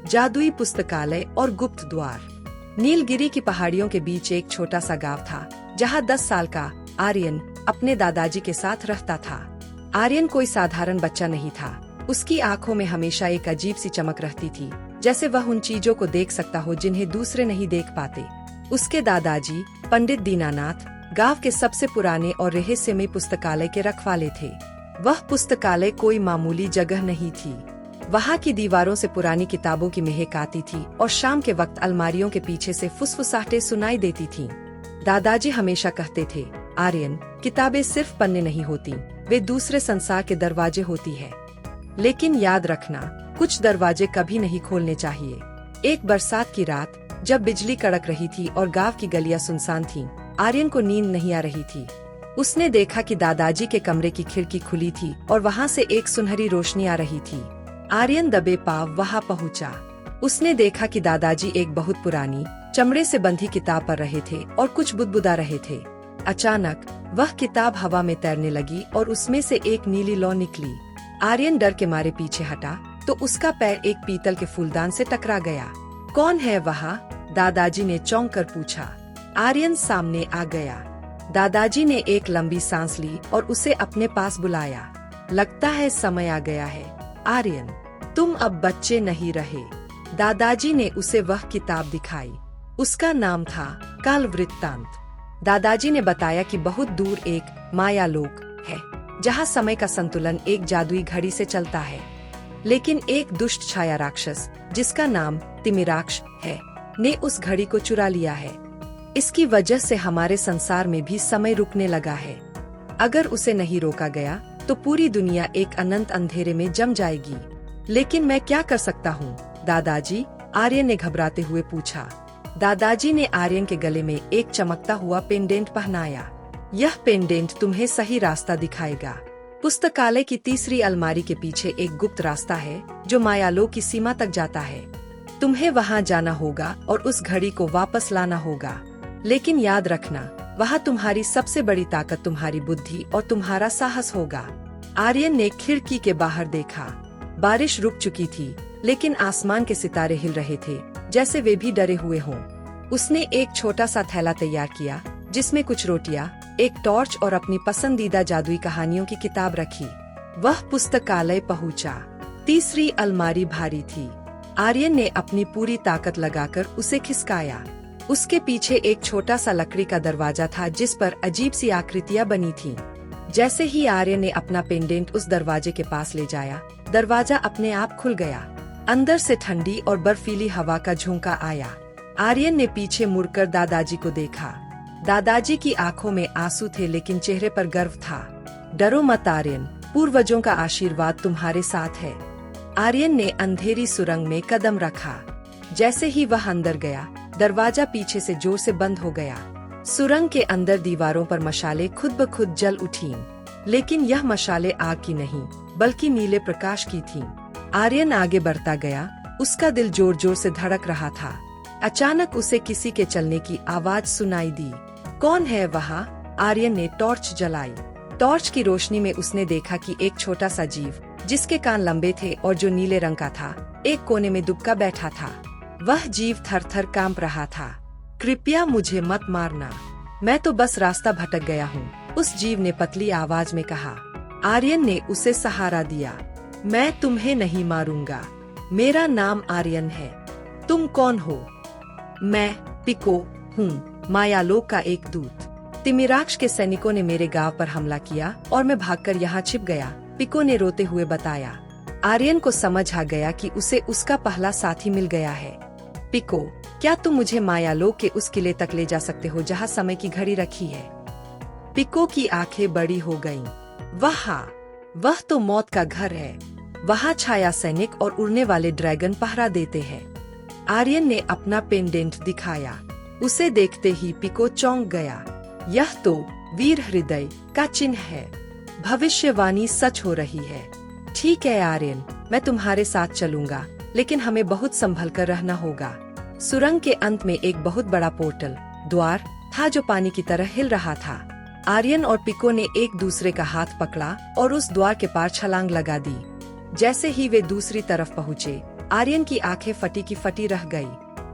जादुई पुस्तकालय और गुप्त द्वार। नीलगिरी की पहाड़ियों के बीच एक छोटा सा गांव था, जहां 10 साल का आर्यन अपने दादाजी के साथ रहता था। आर्यन कोई साधारण बच्चा नहीं था। उसकी आंखों में हमेशा एक अजीब सी चमक रहती थी, जैसे वह उन चीजों को देख सकता हो जिन्हें दूसरे नहीं देख पाते। उसके दादाजी पंडित दीनानाथ गांव के सबसे पुराने और रहस्यमय पुस्तकालय के रखवाले थे। वह पुस्तकालय कोई मामूली जगह नहीं थी। वहाँ की दीवारों से पुरानी किताबों की महक आती थी और शाम के वक्त अलमारियों के पीछे से फुसफुसाहटें सुनाई देती थीं। दादाजी हमेशा कहते थे, आर्यन, किताबें सिर्फ पन्ने नहीं होती, वे दूसरे संसार के दरवाजे होती है। लेकिन याद रखना, कुछ दरवाजे कभी नहीं खोलने चाहिए। एक बरसात की रात जब बिजली कड़क रही थी और गांव की गलियां सुनसान थीं, आर्यन को नींद नहीं आ रही थी। उसने देखा कि दादाजी के कमरे की खिड़की खुली थी और वहां से एक सुनहरी रोशनी आ रही थी। आर्यन दबे पांव वहां पहुंचा। उसने देखा कि दादाजी एक बहुत पुरानी चमड़े से बंधी किताब पढ़ रहे थे और कुछ बुदबुदा रहे थे। अचानक वह किताब हवा में तैरने लगी और उसमें से एक नीली लौ निकली। आर्यन डर के मारे पीछे हटा तो उसका पैर एक पीतल के फूलदान से टकरा गया। कौन है वहाँ? दादाजी ने चौंक कर पूछा। आर्यन सामने आ गया। दादाजी ने एक लंबी सांस ली और उसे अपने पास बुलाया। लगता है समय आ गया है आर्यन, तुम अब बच्चे नहीं रहे। दादाजी ने उसे वह किताब दिखाई। उसका नाम था काल वृत्तांत। दादाजी ने बताया कि बहुत दूर एक मायालोक है, जहाँ समय का संतुलन एक जादुई घड़ी से चलता है। लेकिन एक दुष्ट छाया राक्षस, जिसका नाम तिमिराक्ष है, ने उस घड़ी को चुरा लिया है। इसकी वजह से हमारे संसार में भी समय रुकने लगा है। अगर उसे नहीं रोका गया तो पूरी दुनिया एक अनंत अंधेरे में जम जाएगी। लेकिन मैं क्या कर सकता हूँ दादाजी? आर्यन ने घबराते हुए पूछा। दादाजी ने आर्यन के गले में एक चमकता हुआ पेंडेंट पहनाया। यह पेंडेंट तुम्हें सही रास्ता दिखाएगा। पुस्तकालय की तीसरी अलमारी के पीछे एक गुप्त रास्ता है जो मायालोक की सीमा तक जाता है। तुम्हें वहाँ जाना होगा और उस घड़ी को वापस लाना होगा। लेकिन याद रखना, वहाँ तुम्हारी सबसे बड़ी ताकत तुम्हारी बुद्धि और तुम्हारा साहस होगा। आर्यन ने खिड़की के बाहर देखा। बारिश रुक चुकी थी, लेकिन आसमान के सितारे हिल रहे थे, जैसे वे भी डरे हुए हों। उसने एक छोटा सा थैला तैयार किया, जिसमें कुछ रोटियां, एक टॉर्च और अपनी पसंदीदा जादुई कहानियों की किताब रखी। वह पुस्तकालय पहुंचा। तीसरी अलमारी भारी थी। आर्यन ने अपनी पूरी ताकत लगाकर उसे खिसकाया। उसके पीछे एक छोटा सा लकड़ी का दरवाजा था, जिस पर अजीब सी आकृतियां बनी थीं। जैसे ही आर्यन ने अपना पेंडेंट उस दरवाजे के पास ले जाया, दरवाजा अपने आप खुल गया। अंदर से ठंडी और बर्फीली हवा का झोंका आया। आर्यन ने पीछे मुड़कर दादाजी को देखा। दादाजी की आंखों में आंसू थे, लेकिन चेहरे पर गर्व था। डरो मत आर्यन, पूर्वजों का आशीर्वाद तुम्हारे साथ है। आर्यन ने अंधेरी सुरंग में कदम रखा। जैसे ही वह अंदर गया, दरवाजा पीछे से जोर से बंद हो गया। सुरंग के अंदर दीवारों पर मशाले खुद ब खुद जल उठीं, लेकिन यह मशाले आग की नहीं, बल्कि नीले प्रकाश की थीं। आर्यन आगे बढ़ता गया। उसका दिल जोर जोर से धड़क रहा था। अचानक उसे किसी के चलने की आवाज सुनाई दी। कौन है वहाँ? आर्यन ने टॉर्च जलाई। टॉर्च की रोशनी में उसने देखा कि एक छोटा सा जीव, जिसके कान लंबे थे और जो नीले रंग का था, एक कोने में दुबका बैठा था। वह जीव थर-थर कांप रहा था। कृपया मुझे मत मारना, मैं तो बस रास्ता भटक गया हूँ, उस जीव ने पतली आवाज में कहा। आर्यन ने उसे सहारा दिया। मैं तुम्हें नहीं मारूंगा, मेरा नाम आर्यन है। तुम कौन हो? मैं पिको हूँ, मायालोक का एक दूत। तिमिराक्ष के सैनिकों ने मेरे गांव पर हमला किया और मैं भागकर यहाँ छिप गया, पिको ने रोते हुए बताया। आर्यन को समझ आ गया कि उसे उसका पहला साथी मिल गया है। पिको, क्या तुम मुझे मायालोक के उस किले तक ले जा सकते हो जहाँ समय की घड़ी रखी है? पिको की आंखें बड़ी हो गईं। वह तो मौत का घर है। वहाँ छाया सैनिक और उड़ने वाले ड्रैगन पहरा देते हैं। आर्यन ने अपना पेंडेंट दिखाया। उसे देखते ही पिको चौंक गया। यह तो वीर हृदय का चिन्ह है। भविष्यवाणी सच हो रही है। ठीक है आर्यन, मैं तुम्हारे साथ चलूंगा, लेकिन हमें बहुत संभल कर रहना होगा। सुरंग के अंत में एक बहुत बड़ा पोर्टल द्वार था जो पानी की तरह हिल रहा था। आर्यन और पिको ने एक दूसरे का हाथ पकड़ा और उस द्वार के पार छलांग लगा दी। जैसे ही वे दूसरी तरफ पहुँचे, आर्यन की आंखें फटी की फटी रह गई।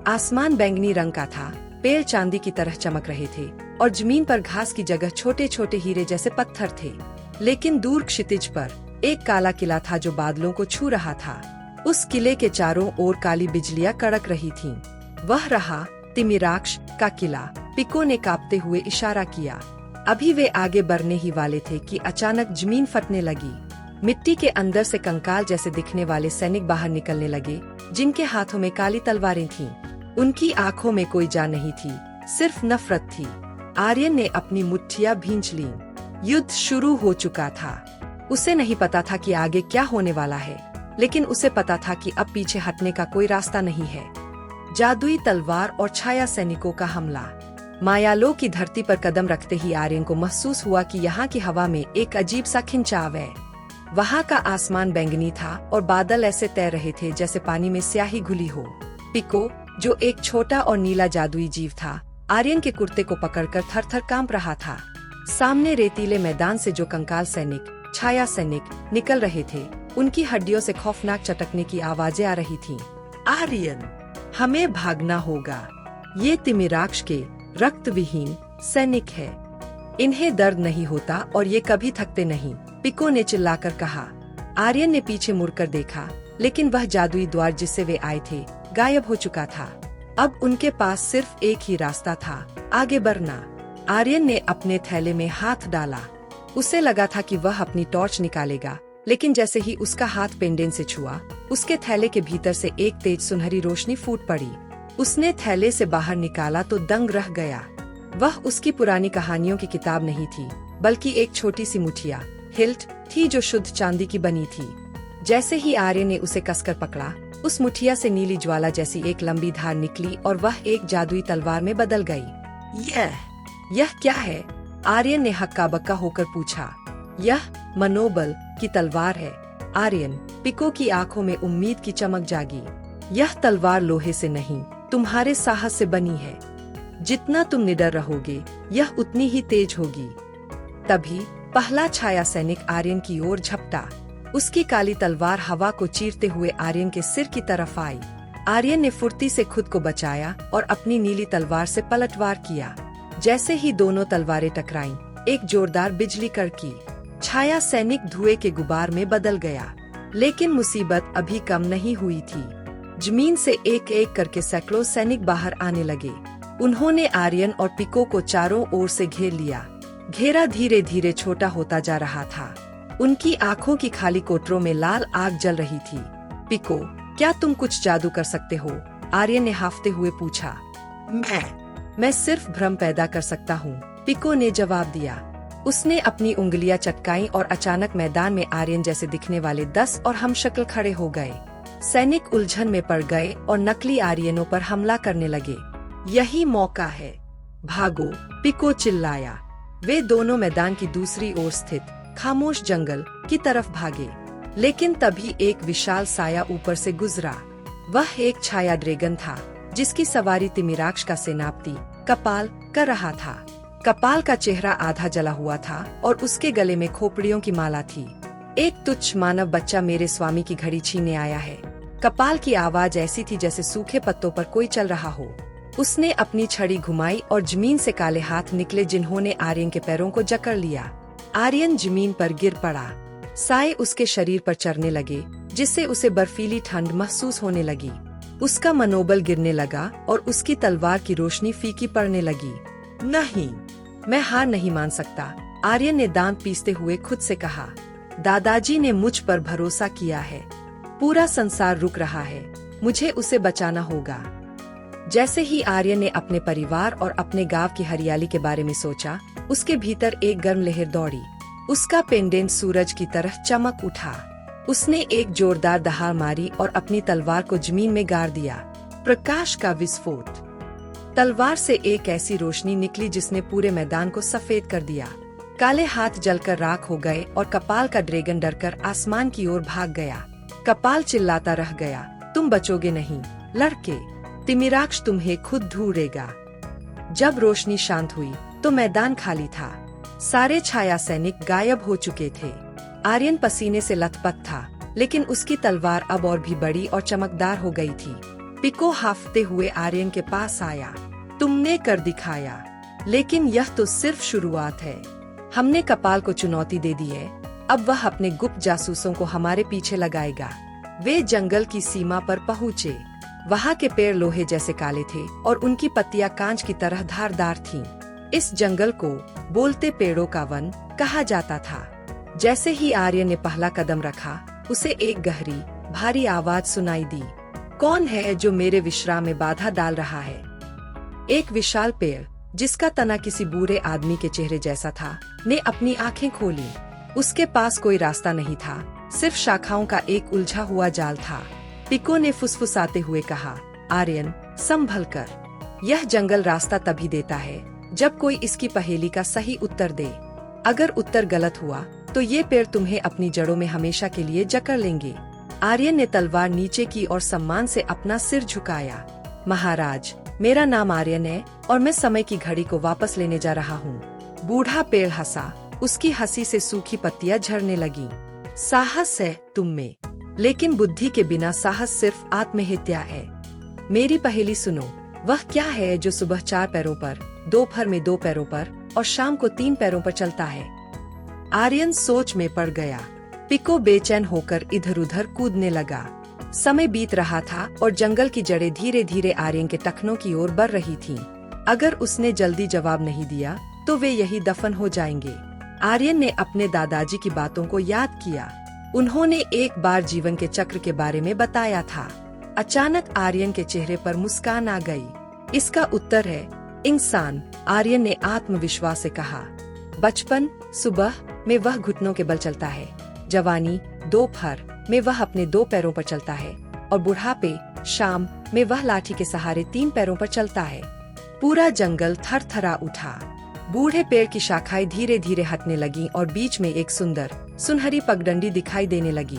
आसमान बैंगनी रंग का था, पेड़ चांदी की तरह चमक रहे थे और जमीन पर घास की जगह छोटे छोटे हीरे जैसे पत्थर थे। लेकिन दूर क्षितिज पर एक काला किला था जो बादलों को छू रहा था। उस किले के चारों ओर काली बिजलियां कड़क रही थीं। वह रहा तिमिराक्ष का किला। पिको ने कांपते हुए इशारा किया। अभी वे आगे बढ़ने ही वाले थे कि अचानक जमीन फटने लगी। मिट्टी के अंदर से कंकाल जैसे दिखने वाले सैनिक बाहर निकलने लगे, जिनके हाथों में काली तलवारें थीं। उनकी आंखों में कोई जान नहीं थी, सिर्फ नफरत थी। आर्यन ने अपनी मुट्ठियां भींच लीं। युद्ध शुरू हो चुका था। उसे नहीं पता था कि आगे क्या होने वाला है, लेकिन उसे पता था कि अब पीछे हटने का कोई रास्ता नहीं है। जादुई तलवार और छाया सैनिकों का हमला। मायालो की धरती पर कदम रखते ही आर्यन को महसूस हुआ कि यहाँ की हवा में एक अजीब सा खिंचाव है। वहाँ का आसमान बैंगनी था और बादल ऐसे तैर रहे थे जैसे पानी में स्याही घुली हो। पिको, जो एक छोटा और नीला जादुई जीव था, आर्यन के कुर्ते को पकड़कर थर-थर कांप रहा था। सामने रेतीले मैदान से जो कंकाल सैनिक, छाया सैनिक निकल रहे थे, उनकी हड्डियों से खौफनाक चटकने की आवाजें आ रही थीं। आर्यन, हमें भागना होगा। ये तिमिराक्ष के रक्त विहीन सैनिक है। इन्हें दर्द नहीं होता और ये कभी थकते नहीं, पिको ने चिल्लाकर कहा। आर्यन ने पीछे मुड़कर देखा, लेकिन वह जादुई द्वार जिससे वे आए थे गायब हो चुका था। अब उनके पास सिर्फ एक ही रास्ता था, आगे बढ़ना। आर्यन ने अपने थैले में हाथ डाला। उसे लगा था कि वह अपनी टॉर्च निकालेगा, लेकिन जैसे ही उसका हाथ पेंडेन से छुआ, उसके थैले के भीतर से एक तेज सुनहरी रोशनी फूट पड़ी। उसने थैले से बाहर निकाला तो दंग रह गया। वह उसकी पुरानी कहानियों की किताब नहीं थी, बल्कि एक छोटी सी मुठिया हिल्ट थी जो शुद्ध चांदी की बनी थी। जैसे ही आर्यन ने उसे कसकर पकड़ा, उस मुठिया से नीली ज्वाला जैसी एक लंबी धार निकली और वह एक जादुई तलवार में बदल गई। यह क्या है? आर्यन ने हक्का बक्का होकर पूछा। यह मनोबल की तलवार है आर्यन। पिको की आंखों में उम्मीद की चमक जागी। यह तलवार लोहे से नहीं, तुम्हारे साहस से बनी है। जितना तुम निडर रहोगे, यह उतनी ही तेज होगी। तभी पहला छाया सैनिक आर्यन की ओर झपटा। उसकी काली तलवार हवा को चीरते हुए आर्यन के सिर की तरफ आई। आर्यन ने फुर्ती से खुद को बचाया और अपनी नीली तलवार से पलटवार किया। जैसे ही दोनों तलवारें टकराईं, एक जोरदार बिजली कड़की। छाया सैनिक धुएं के गुबार में बदल गया। लेकिन मुसीबत अभी कम नहीं हुई थी। जमीन से एक एक करके सैकड़ों सैनिक बाहर आने लगे। उन्होंने आर्यन और पिको को चारों ओर से घेर लिया। घेरा धीरे धीरे छोटा होता जा रहा था। उनकी आंखों की खाली कोटरों में लाल आग जल रही थी। पिको, क्या तुम कुछ जादू कर सकते हो? आर्यन ने हाफते हुए पूछा। मैं सिर्फ भ्रम पैदा कर सकता हूँ, पिको ने जवाब दिया। उसने अपनी उंगलियां चटकाईं और अचानक मैदान में आर्यन जैसे दिखने वाले 10 और हमशक्ल खड़े हो गए। सैनिक उलझन में पड़ गए और नकली आर्यनों पर हमला करने लगे। यही मौका है, भागो, पिको चिल्लाया। वे दोनों मैदान की दूसरी ओर स्थित खामोश जंगल की तरफ भागे। लेकिन तभी एक विशाल साया ऊपर से गुजरा। वह एक छाया ड्रैगन था, जिसकी सवारी तिमिराक्ष का सेनापति कपाल कर रहा था। कपाल का चेहरा आधा जला हुआ था और उसके गले में खोपड़ियों की माला थी। एक तुच्छ मानव बच्चा मेरे स्वामी की घड़ी छीनने आया है। कपाल की आवाज ऐसी थी जैसे सूखे पत्तों पर कोई चल रहा हो। उसने अपनी छड़ी घुमाई और जमीन से काले हाथ निकले जिन्होंने आर्यन के पैरों को जकड़ लिया। आर्यन जमीन पर गिर पड़ा। साए उसके शरीर पर चढ़ने लगे, जिससे उसे बर्फीली ठंड महसूस होने लगी। उसका मनोबल गिरने लगा और उसकी तलवार की रोशनी फीकी पड़ने लगी। नहीं, मैं हार नहीं मान सकता, आर्यन ने दांत पीसते हुए खुद से कहा। दादाजी ने मुझ पर भरोसा किया है। पूरा संसार रुक रहा है, मुझे उसे बचाना होगा। जैसे ही आर्यन ने अपने परिवार और अपने गांव की हरियाली के बारे में सोचा, उसके भीतर एक गर्म लहर दौड़ी। उसका पेंडेंट सूरज की तरह चमक उठा। उसने एक जोरदार दहाड़ मारी और अपनी तलवार को जमीन में गाड़ दिया। प्रकाश का विस्फोट। तलवार से एक ऐसी रोशनी निकली जिसने पूरे मैदान को सफेद कर दिया। काले हाथ जलकर राख हो गए और कपाल का ड्रैगन डरकर आसमान की ओर भाग गया। कपाल चिल्लाता रह गया, तुम बचोगे नहीं लड़के, तिमिराक्ष तुम्हें खुद ढूंढेगा। जब रोशनी शांत हुई तो मैदान खाली था। सारे छाया सैनिक गायब हो चुके थे। आर्यन पसीने से लथपथ था। लेकिन उसकी तलवार अब और भी बड़ी और चमकदार हो गई थी। पिको हाफते हुए आर्यन के पास आया। तुमने कर दिखाया, लेकिन यह तो सिर्फ शुरुआत है। हमने कपाल को चुनौती दे दी है, अब वह अपने गुप्त जासूसों को हमारे पीछे लगाएगा। वे जंगल की सीमा पर पहुँचे। वहाँ के पेड़ लोहे जैसे काले थे और उनकी पत्तियां कांच की तरह धारदार थीं। इस जंगल को बोलते पेड़ों का वन कहा जाता था। जैसे ही आर्यन ने पहला कदम रखा, उसे एक गहरी भारी आवाज सुनाई दी। कौन है जो मेरे विश्राम में बाधा डाल रहा है? एक विशाल पेड़, जिसका तना किसी बूढ़े आदमी के चेहरे जैसा था, ने अपनी आंखें खोली। उसके पास कोई रास्ता नहीं था, सिर्फ शाखाओं का एक उलझा हुआ जाल था। पिको ने फुसफुसाते हुए कहा, आर्यन, संभल कर। यह जंगल रास्ता तभी देता है जब कोई इसकी पहेली का सही उत्तर दे। अगर उत्तर गलत हुआ तो ये पेड़ तुम्हें अपनी जड़ों में हमेशा के लिए जकड़ लेंगे। आर्यन ने तलवार नीचे की और सम्मान से अपना सिर झुकाया। महाराज, मेरा नाम आर्यन है और मैं समय की घड़ी को वापस लेने जा रहा हूँ। बूढ़ा पेड़ हंसा। उसकी हंसी से सूखी पत्तियां झड़ने लगीं। साहस है तुम में, लेकिन बुद्धि के बिना साहस सिर्फ आत्महत्या है। मेरी पहेली सुनो। वह क्या है जो सुबह 4 पैरों पर, दोपहर में 2 पैरों पर और शाम को 3 पैरों पर चलता है? आर्यन सोच में पड़ गया। पिको बेचैन होकर इधर उधर कूदने लगा। समय बीत रहा था और जंगल की जड़ें धीरे धीरे आर्यन के टखनों की ओर बढ़ रही थीं। अगर उसने जल्दी जवाब नहीं दिया तो वे यही दफन हो जाएंगे। आर्यन ने अपने दादाजी की बातों को याद किया। उन्होंने एक बार जीवन के चक्र के बारे में बताया था। अचानक आर्यन के चेहरे पर मुस्कान आ गई। इसका उत्तर है इंसान, आर्यन ने आत्मविश्वास से कहा। बचपन, सुबह में वह घुटनों के बल चलता है। जवानी, दोपहर में वह अपने 2 पैरों पर चलता है और बुढ़ापे, शाम में वह लाठी के सहारे 3 पैरों पर चलता है। पूरा जंगल थरथरा उठा। बूढ़े पेड़ की शाखाएं धीरे धीरे हटने लगीं और बीच में एक सुंदर सुनहरी पगडंडी दिखाई देने लगी।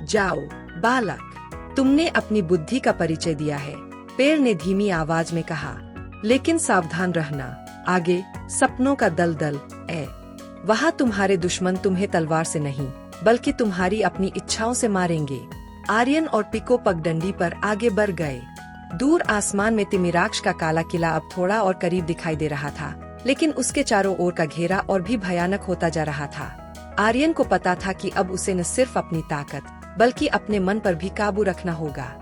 जाओ बालक, तुमने अपनी बुद्धि का परिचय दिया है, पेड़ ने धीमी आवाज में कहा। लेकिन सावधान रहना, आगे सपनों का दलदल है। वहाँ तुम्हारे दुश्मन तुम्हें तलवार से नहीं, बल्कि तुम्हारी अपनी इच्छाओं से मारेंगे। आर्यन और पिको पगडंडी पर आगे बढ़ गए। दूर आसमान में तिमिराक्ष का काला किला अब थोड़ा और करीब दिखाई दे रहा था, लेकिन उसके चारों ओर का घेरा और भी भयानक होता जा रहा था। आर्यन को पता था कि अब उसे न सिर्फ अपनी ताकत, बल्कि अपने मन पर भी काबू रखना होगा।